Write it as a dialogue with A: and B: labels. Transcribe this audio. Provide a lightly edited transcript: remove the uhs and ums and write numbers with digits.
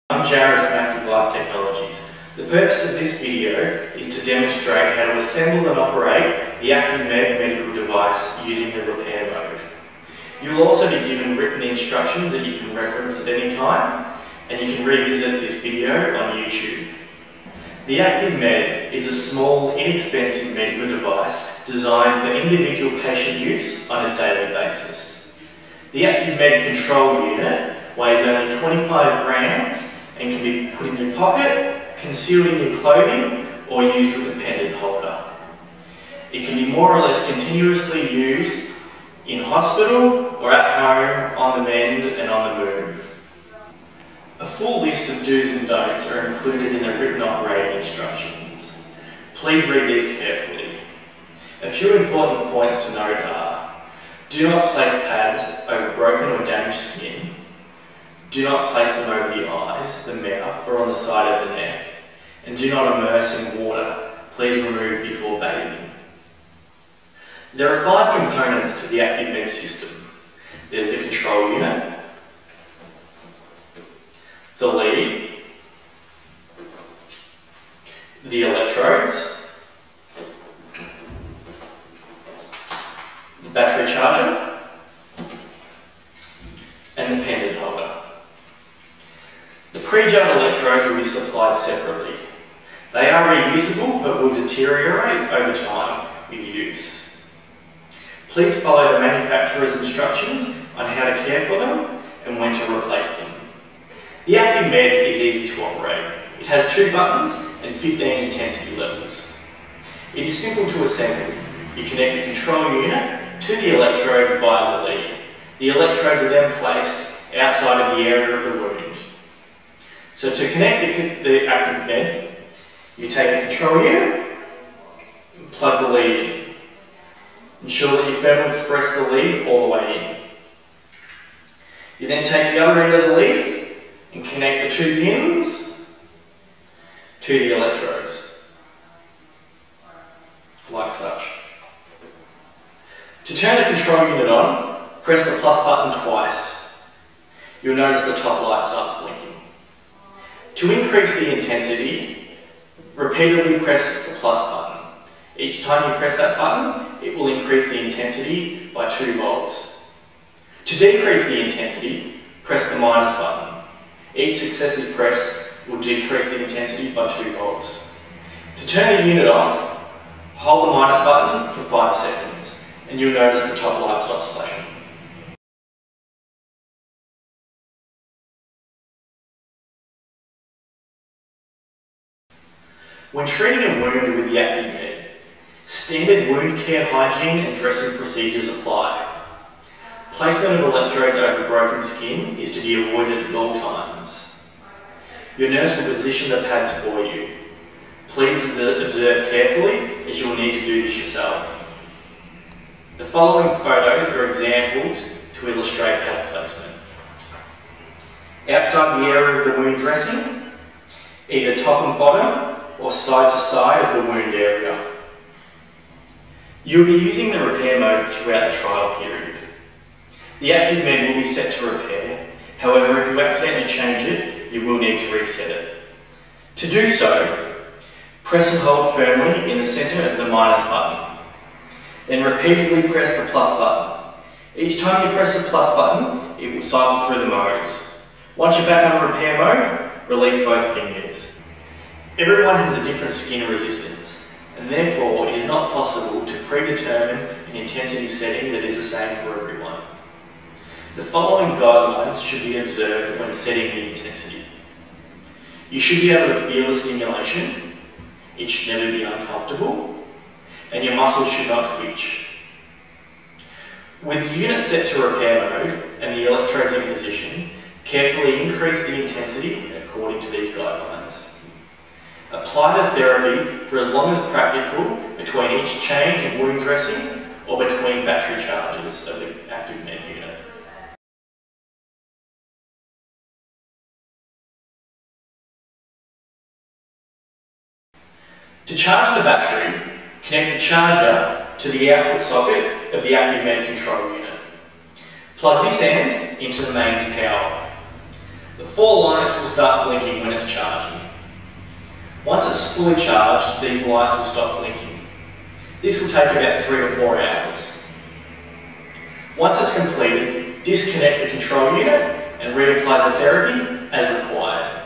A: I'm Jared from Active Technologies. The purpose of this video is to demonstrate how to assemble and operate the ActivMed medical device using the repair mode. You'll also be given written instructions that you can reference at any time, and you can revisit this video on YouTube. The ActivMed is a small, inexpensive medical device designed for individual patient use on a daily basis. The ActivMed control unit weighs only 25 grams and can be put in your pocket, concealed in your clothing, or used with a pendant holder. It can be more or less continuously used in hospital or at home, on the mend and on the move. A full list of do's and don'ts are included in the written operating instructions. Please read these carefully. A few important points to note are: do not place pads over broken or damaged skin. Do not place them over the eyes, the mouth, or on the side of the neck. And do not immerse in water. Please remove before bathing. There are 5 components to the ActivMed system. There's the control unit, the lead, the electrodes, the battery charger, and the pendant holder. The pre-jug electrodes will be supplied separately. They are reusable but will deteriorate over time with use. Please follow the manufacturer's instructions on how to care for them and when to replace them. The ActivMed is easy to operate. It has 2 buttons and 15 intensity levels. It is simple to assemble. You connect the control unit to the electrodes via the lead. The electrodes are then placed outside of the area of the wound. So to connect the ActivMed, you take the control unit and plug the lead in. Ensure that you firmly press the lead all the way in. You then take the other end of the lead and connect the 2 pins to the electrodes, like such. To turn the control unit on, press the plus button twice. You'll notice the top light starts blinking. To increase the intensity, repeatedly press the plus button. Each time you press that button, it will increase the intensity by 2 volts. To decrease the intensity, press the minus button. Each successive press will decrease the intensity by 2 volts. To turn the unit off, hold the minus button for 5 seconds, and you'll notice the top light stops flashing. When treating a wound with the ActivMed, standard wound care hygiene and dressing procedures apply. Placement of electrodes over broken skin is to be avoided at all times. Your nurse will position the pads for you. Please observe carefully, as you will need to do this yourself. The following photos are examples to illustrate pad placement. Outside the area of the wound dressing, either top and bottom, or side to side of the wound area. You'll be using the repair mode throughout the trial period. The ActivMed will be set to repair. However, if you accidentally change it, you will need to reset it. To do so, press and hold firmly in the centre of the minus button. Then repeatedly press the plus button. Each time you press the plus button, it will cycle through the modes. Once you're back on repair mode, release both fingers. Everyone has a different skin resistance, and therefore it is not possible to predetermine an intensity setting that is the same for everyone. The following guidelines should be observed when setting the intensity. You should be able to feel the stimulation, it should never be uncomfortable, and your muscles should not twitch. With the unit set to repair mode and the electrodes in position, carefully increase the intensity according to these guidelines. Apply the therapy for as long as practical between each change in wound dressing or between battery charges of the ActivMed unit. To charge the battery, connect the charger to the output socket of the ActivMed control unit. Plug this end into the mains power. The 4 lights will start blinking when it's charging. Once it's fully charged, these lights will stop blinking. This will take about 3 to 4 hours. Once it's completed, disconnect the control unit and reapply the therapy as required.